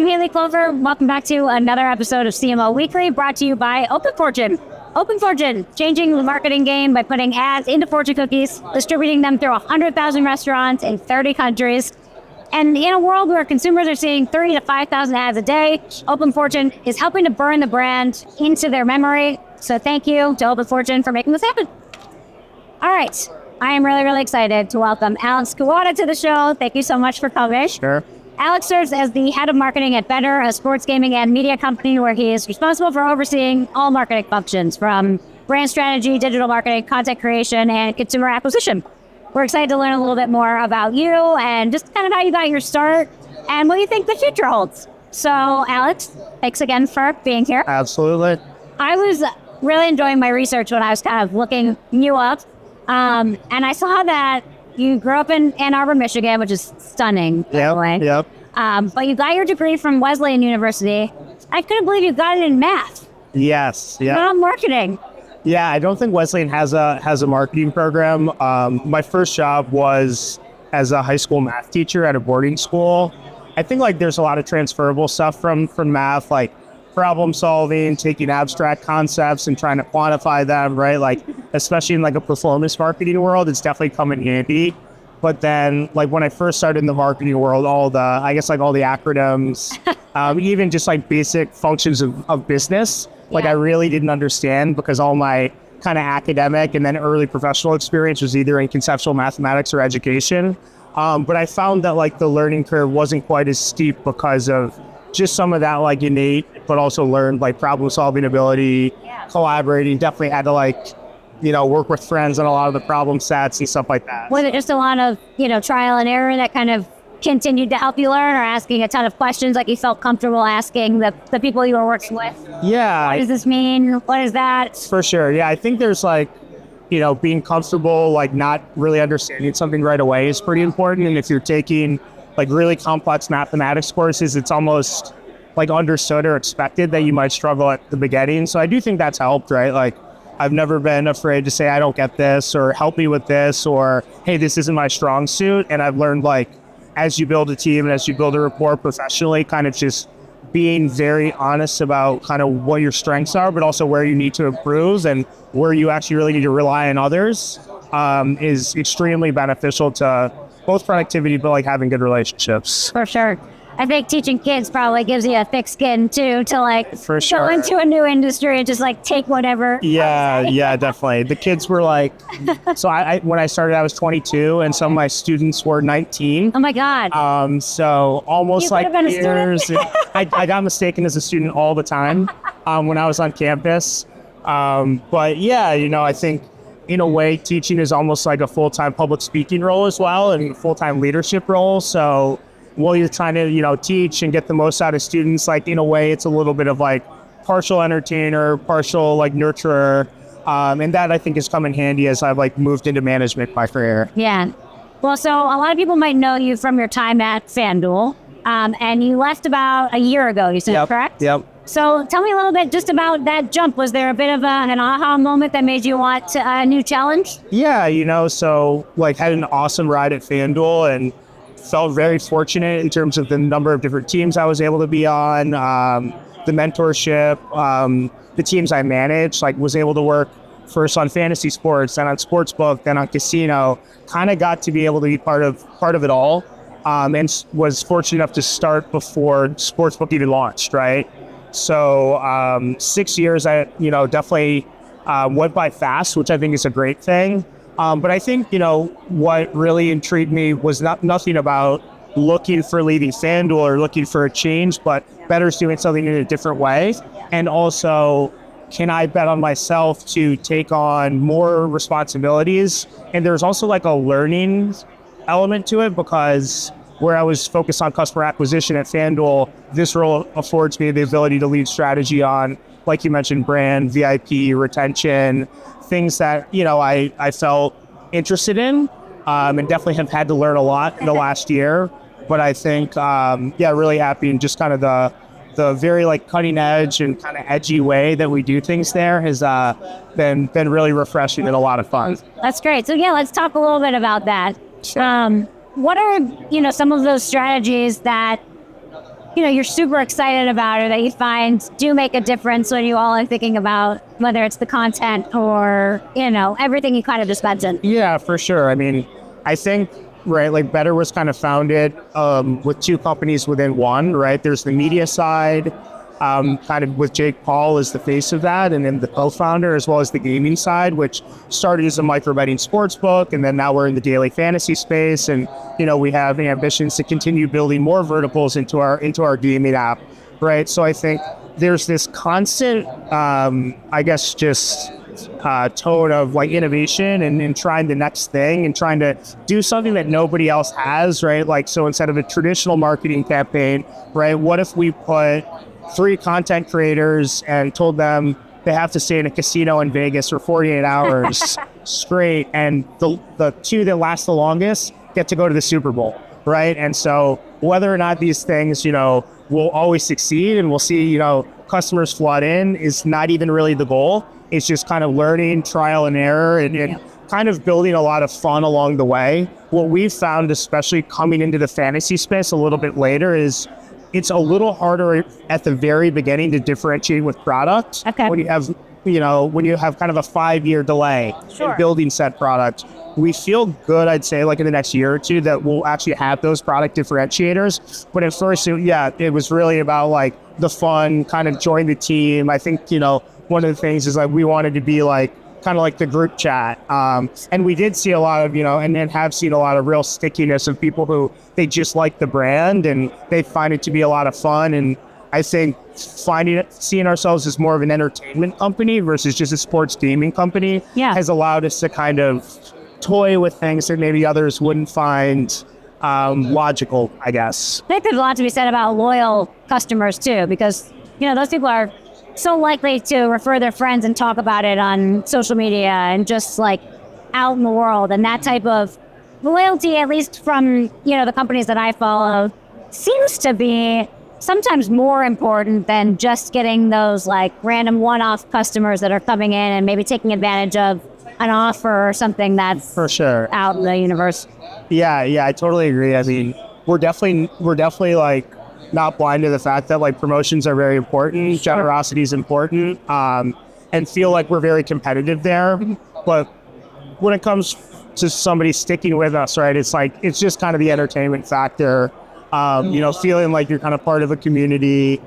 Hayley Clover. Welcome back to another episode of CMO Weekly, brought to you by Open Fortune. Open Fortune, changing the marketing game by putting ads into fortune cookies, distributing them through 100,000 restaurants in 30 countries. And in a world where consumers are seeing 30 to 5,000 ads a day, Open Fortune is helping to burn the brand into their memory. So thank you to Open Fortune for making this happen. All right. I am really, really excited to welcome Alex Kuwada to the show. Thank you so much for coming. Sure. Alex serves as the head of marketing at Betr, a sports gaming and media company where he is responsible for overseeing all marketing functions from brand strategy, digital marketing, content creation, and consumer acquisition. We're excited to learn a little bit more about you and just kind of how you got your start and what you think the future holds. So, Alex, thanks again for being here. Absolutely. I was really enjoying my research when I was kind of looking you up. And I saw that you grew up in Ann Arbor, Michigan, which is stunning, by the way. Yep. But you got your degree from Wesleyan University. I couldn't believe you got it in math. Yes. Yeah. Not marketing. Yeah. I don't think Wesleyan has a marketing program. My first job was as a high school math teacher at a boarding school. I think like there's a lot of transferable stuff from math, like problem solving, taking abstract concepts and trying to quantify them, right? Like, especially in like a performance marketing world, it's definitely come in handy. But then like when I first started in the marketing world, all the acronyms, even just like basic functions of business, like I really didn't understand because all my kind of academic and then early professional experience was either in conceptual mathematics or education. But I found that like the learning curve wasn't quite as steep because of just some of that like innate, but also learned like problem solving ability, collaborating, definitely had to like, work with friends on a lot of the problem sets and stuff like that. Was it just a lot of, trial and error that kind of continued to help you learn, or asking a ton of questions like you felt comfortable asking the people you were working with? Yeah. What does this mean? What is that? For sure. Yeah. I think there's like, being comfortable, like not really understanding something right away is pretty important. And if you're taking like really complex mathematics courses, it's almost like understood or expected that you might struggle at the beginning. So I do think that's helped, right? Like I've never been afraid to say, I don't get this, or help me with this, or, hey, this isn't my strong suit. And I've learned like, as you build a team and as you build a rapport professionally, kind of just being very honest about kind of what your strengths are, but also where you need to improve and where you actually really need to rely on others is extremely beneficial to both productivity, but like having good relationships. For sure. I think teaching kids probably gives you a thick skin too, to like go into a new industry and just like take whatever. Yeah, definitely. The kids were like, so I when I started, I was 22 and some of my students were 19. Oh my God. So almost you like years. I got mistaken as a student all the time when I was on campus. But yeah, I think in a way, teaching is almost like a full-time public speaking role as well, and a full-time leadership role. So while you're trying to, teach and get the most out of students, like in a way, it's a little bit of like partial entertainer, partial like nurturer. And that I think has come in handy as I've like moved into management my career. Yeah. Well, so a lot of people might know you from your time at FanDuel, and you left about a year ago, you said, correct? Yep. So tell me a little bit just about that jump. Was there a bit of an aha moment that made you want a new challenge? Yeah, so like had an awesome ride at FanDuel and felt very fortunate in terms of the number of different teams I was able to be on, the mentorship, the teams I managed, like was able to work first on fantasy sports, then on sportsbook, then on casino, kind of got to be able to be part of it all, and was fortunate enough to start before sportsbook even launched, right? So 6 years, I definitely went by fast, which I think is a great thing. But I think what really intrigued me was nothing about looking for leaving FanDuel or looking for a change, but Betr's doing something in a different way. And also, can I bet on myself to take on more responsibilities? And there's also like a learning element to it, because where I was focused on customer acquisition at FanDuel, this role affords me the ability to lead strategy on, like you mentioned, brand, VIP, retention, things that, I felt interested in, and definitely have had to learn a lot in the last year. But I think, really happy, and just kind of the very like cutting edge and kind of edgy way that we do things there has been really refreshing and a lot of fun. That's great. So yeah, let's talk a little bit about that. What are, some of those strategies that you're super excited about or that you find do make a difference when you all are thinking about whether it's the content or, everything you kind of just mentioned? Yeah, for sure. I mean, I think, right, like Betr was kind of founded with two companies within one, right? There's the media side, kind of with Jake Paul as the face of that, and then the co-founder, as well as the gaming side, which started as a micro-betting sports book, and then now we're in the daily fantasy space, and we have ambitions to continue building more verticals into our gaming app, right? So I think there's this constant, I guess, just tone of like innovation and trying the next thing and trying to do something that nobody else has, right? Like, so instead of a traditional marketing campaign, right, what if we put 3 content creators and told them they have to stay in a casino in Vegas for 48 hours straight, and the 2 that last the longest get to go to the Super Bowl, right? And so whether or not these things, will always succeed and we'll see, customers flood in is not even really the goal. It's just kind of learning, trial and error, and kind of building a lot of fun along the way. What we've found, especially coming into the fantasy space a little bit later, is it's a little harder at the very beginning to differentiate with product. Okay. When you have, when you have kind of a 5-year delay in building said product. We feel good, I'd say, like in the next year or two, that we'll actually have those product differentiators. But at first, it was really about like the fun, kind of join the team. I think, one of the things is like we wanted to be like kind of like the group chat. And we did see a lot of, and have seen a lot of real stickiness of people who they just like the brand and they find it to be a lot of fun. And I think seeing ourselves as more of an entertainment company versus just a sports gaming company has allowed us to kind of toy with things that maybe others wouldn't find logical, I guess. I think there's a lot to be said about loyal customers too, because, those people are so likely to refer their friends and talk about it on social media and just like out in the world. And that type of loyalty, at least from, the companies that I follow, seems to be sometimes more important than just getting those like random one-off customers that are coming in and maybe taking advantage of an offer or something that's for sure out in the universe. Yeah, I totally agree. I mean, we're definitely like not blind to the fact that like promotions are very important, generosity is important, and feel like we're very competitive there. But when it comes to somebody sticking with us, right, it's just kind of the entertainment factor, feeling like you're kind of part of a community,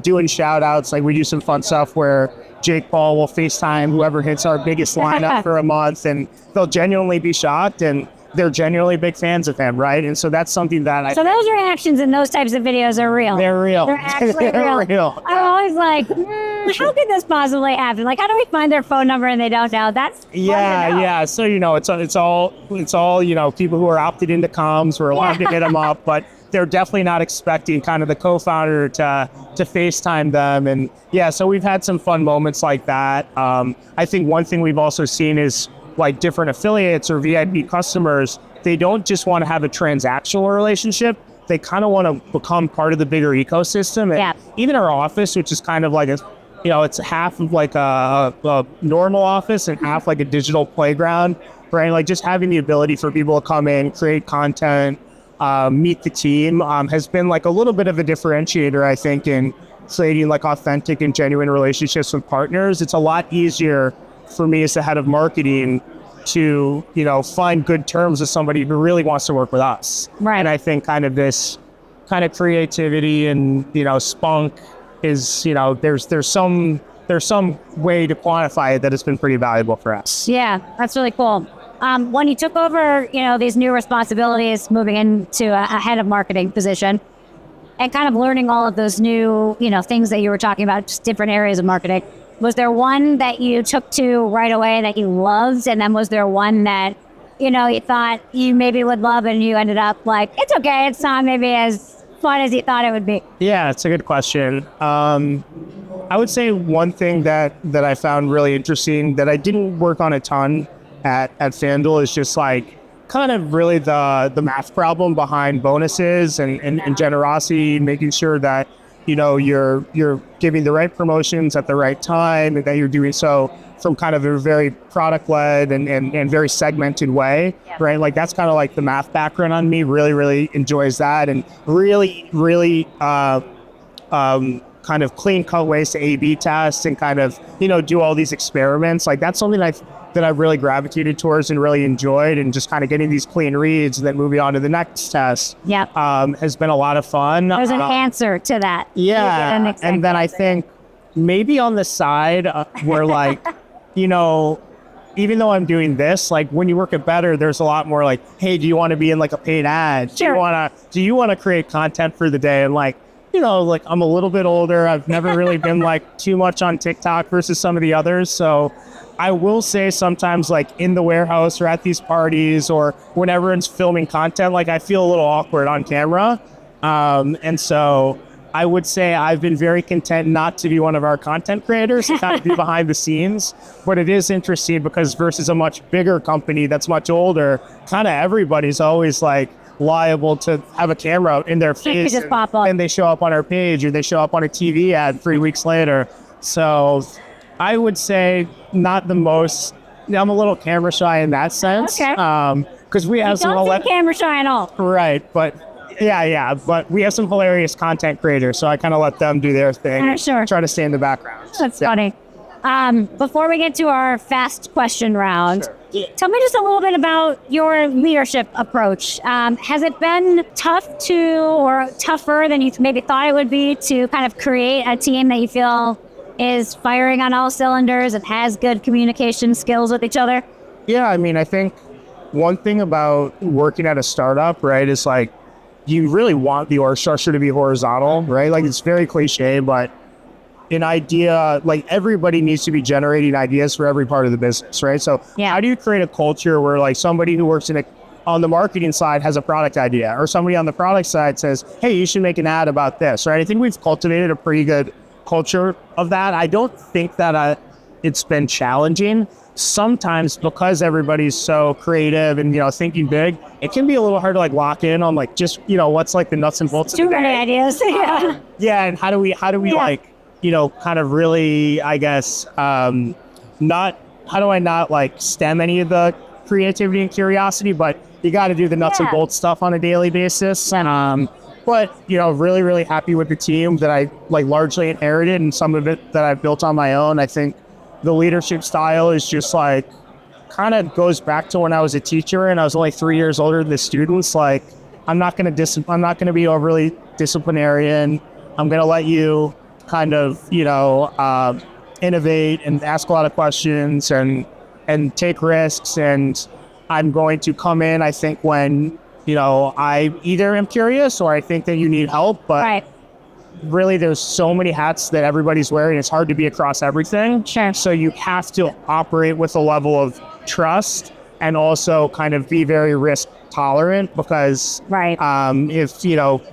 doing shout outs. Like we do some fun stuff where Jake Paul will FaceTime whoever hits our biggest lineup for a month, and they'll genuinely be shocked, and they're genuinely big fans of him, right? And so that's something that So those reactions in those types of videos are real. They're real. They're actually real. I'm always like, how could this possibly happen? Like, how do we find their phone number and they don't know? That's fun to know. Yeah. So it's all people who are opted into comms, we're allowed to hit them up, but they're definitely not expecting kind of the co-founder to FaceTime them. And so we've had some fun moments like that. I think one thing we've also seen is like different affiliates or VIP customers, they don't just want to have a transactional relationship. They kind of want to become part of the bigger ecosystem. And even our office, which is kind of like it's half of like a normal office and half like a digital playground, right? Like just having the ability for people to come in, create content, meet the team, has been like a little bit of a differentiator, I think, in creating like authentic and genuine relationships with partners. It's a lot easier for me as the head of marketing to, find good terms with somebody who really wants to work with us. Right. And I think kind of this kind of creativity and, spunk is, there's some way to quantify it that has been pretty valuable for us. Yeah, that's really cool. When you took over, these new responsibilities, moving into a head of marketing position and kind of learning all of those new, things that you were talking about, just different areas of marketing, was there one that you took to right away that you loved? And then was there one that, you thought you maybe would love and you ended up like, it's okay, it's not maybe as fun as you thought it would be? Yeah, it's a good question. I would say one thing that I found really interesting that I didn't work on a ton at FanDuel is just like kind of really the math problem behind bonuses and generosity, making sure that you're giving the right promotions at the right time, and that you're doing so from kind of a very product-led and very segmented way, right? Like that's kind of like the math background on me really enjoys that, and really kind of clean cut ways to A/B test and kind of do all these experiments. Like that's something that I've really gravitated towards and really enjoyed, and just kind of getting these clean reads and then moving on to the next test. Has been a lot of fun. There's an answer to that. Yeah, and then I think maybe on the side where like even though I'm doing this, like when you work at Betr, there's a lot more like, hey, do you want to be in like a paid ad? Sure. Do you want to create content for the day? And like, like I'm a little bit older. I've never really been like too much on TikTok versus some of the others. So I will say sometimes like in the warehouse or at these parties or whenever it's filming content, like I feel a little awkward on camera. And so I would say I've been very content not to be one of our content creators, to kind of be behind the scenes. But it is interesting because versus a much bigger company that's much older, kind of everybody's always like liable to have a camera in their face just pop up. And they show up on our page or they show up on a TV ad 3 weeks later. So I would say not the most, I'm a little camera shy in that sense. Okay. Because we have some camera shy at all. Right, but but we have some hilarious content creators, so I kind of let them do their thing. Sure. Try to stay in the background. That's funny. Before we get to our fast question round, tell me just a little bit about your leadership approach. Has it been tougher than you maybe thought it would be to kind of create a team that you feel is firing on all cylinders and has good communication skills with each other? Yeah, I mean, I think one thing about working at a startup, right, is like, you really want the org structure to be horizontal, right? Like it's very cliche, but an idea, like everybody needs to be generating ideas for every part of the business, right? So how do you create a culture where like somebody who works on the marketing side has a product idea, or somebody on the product side says, hey, you should make an ad about this, right? I think we've cultivated a pretty good culture of that. I don't think that it's been challenging. Sometimes because everybody's so creative and thinking big, it can be a little hard to like lock in on like just what's like the nuts and bolts of the day. Too many ideas. And how do we like kind of really, I guess, how do I not like stem any of the creativity and curiosity, but you got to do the nuts and bolts stuff on a daily basis. But really happy with the team that I like largely inherited, and some of it that I've built on my own. I think the leadership style is just like kind of goes back to when I was a teacher and I was only 3 years older than the students. Like I'm not going to be overly disciplinarian. I'm going to let you kind of innovate and ask a lot of questions and take risks. And I'm going to come in, I think, when I either am curious or I think that you need help, but really there's so many hats that everybody's wearing. It's hard to be across everything. Sure. So you have to operate with a level of trust and also kind of be very risk tolerant, because if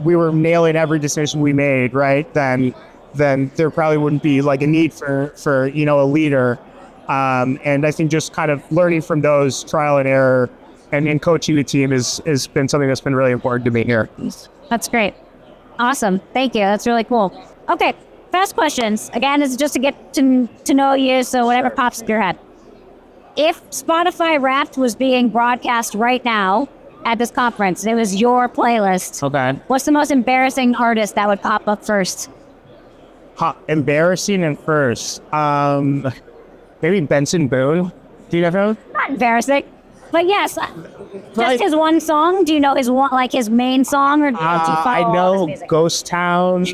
we were nailing every decision we made, right, then there probably wouldn't be like a need for a leader. And I think just kind of learning from those trial and error and coaching the team has been something that's been really important to me here. That's great. Awesome. Thank you. That's really cool. Okay. Fast questions. Again, it's just to get to know you, so whatever pops in your head. If Spotify Wrapped was being broadcast right now at this conference, and it was your playlist, what's the most embarrassing artist that would pop up first? Embarrassing and first. Maybe Benson Boone. Do you know him? Not embarrassing. But yes, just his one song. Do you know his main song, or do you follow I know all his music? Ghost Town.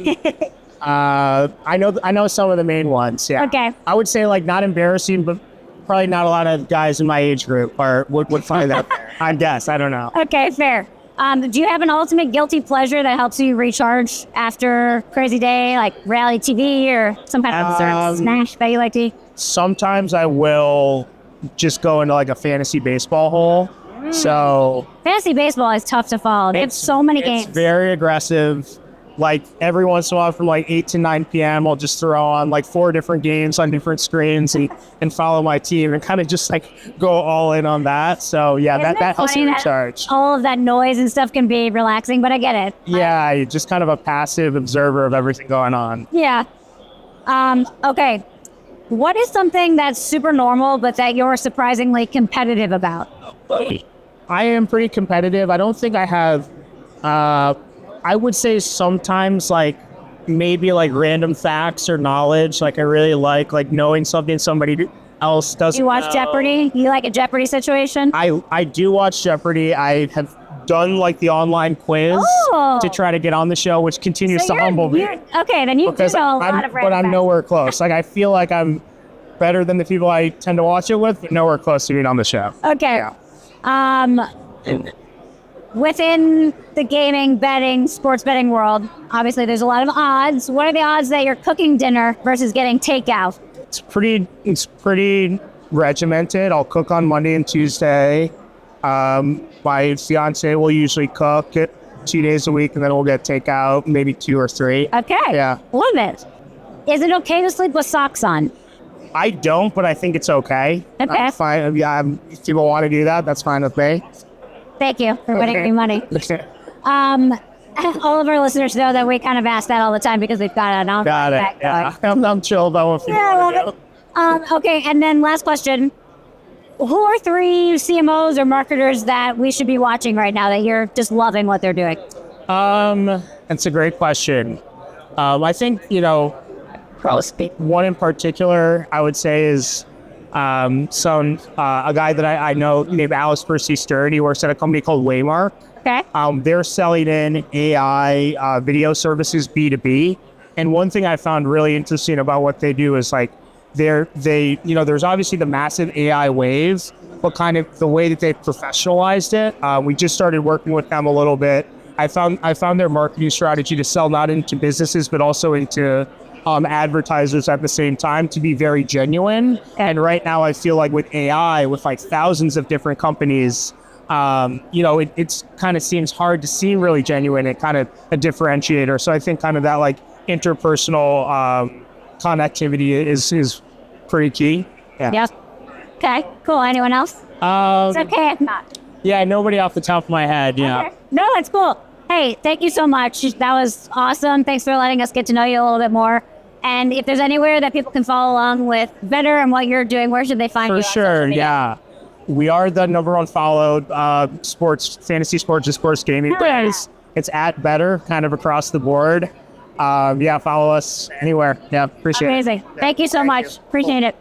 I know some of the main ones. Yeah. Okay. I would say like not embarrassing, but probably not a lot of guys in my age group would find that. I guess I don't know. Okay, fair. Do you have an ultimate guilty pleasure that helps you recharge after a crazy day, like reality TV or some kind of snack that you like to eat? Sometimes I will just go into like a fantasy baseball hole. So fantasy baseball is tough to follow. They have so many games. It's very aggressive. like every once in a while from like 8 to 9 p.m. I'll just throw on like 4 different games on different screens and follow my team and kind of just like go all in on that. So yeah, that helps me recharge. All of that noise and stuff can be relaxing, but I get it. Yeah, you're just kind of a passive observer of everything going on. Yeah. Okay. What is something that's super normal but that you're surprisingly competitive about? I am pretty competitive. I don't think I have, I would say sometimes like maybe like random facts or knowledge. Like I really like knowing something somebody else doesn't You watch know. Jeopardy? You like a Jeopardy situation? I do watch Jeopardy. I have done like the online quiz to try to get on the show, which continues to humble me. Okay, then you do know a lot of random But I'm facts. nowhere close. Like I feel like I'm better than the people I tend to watch it with, but nowhere close to being on the show. Okay. Within the gaming, betting, sports betting world, obviously there's a lot of odds. What are the odds that you're cooking dinner versus getting takeout? It's pretty regimented. I'll cook on Monday and Tuesday. My fiance will usually cook it 2 days a week, and then we'll get takeout, maybe 2 or 3. Okay. Yeah. Love it. Is it okay to sleep with socks on? I don't, but I think it's okay. Okay. That's fine. Yeah, if people want to do that, that's fine with me. Thank you for winning me money. All of our listeners know that we kind of ask that all the time because we've got an Got it. Yeah. I'm chill about what people Yeah, I want love to do. it. Okay, and then last question. Who are 3 CMOs or marketers that we should be watching right now that you're just loving what they're doing? That's a great question. I think, one in particular I would say is a guy that I know named Alex Kuwada. He works at a company called Waymark. Okay. They're selling in AI video services B2B. And one thing I found really interesting about what they do is like there's obviously the massive AI wave, but kind of the way that they've professionalized it. We just started working with them a little bit. I found their marketing strategy to sell not into businesses, but also into advertisers at the same time to be very genuine. And right now I feel like with AI, with like thousands of different companies, it's kind of seems hard to seem really genuine and kind of a differentiator. So I think kind of that like interpersonal connectivity is pretty key. Yeah. Yes. Okay, cool. Anyone else? It's okay if not. Yeah, nobody off the top of my head. Yeah. Okay. No, that's cool. Hey, thank you so much. That was awesome. Thanks for letting us get to know you a little bit more. And if there's anywhere that people can follow along with Betr and what you're doing, where should they find you? For sure, yeah. We are the #1 followed fantasy sports and sports gaming place. It's at Betr, kind of across the board. Follow us anywhere. Yeah, appreciate it. Amazing. Thank you so much. Appreciate it.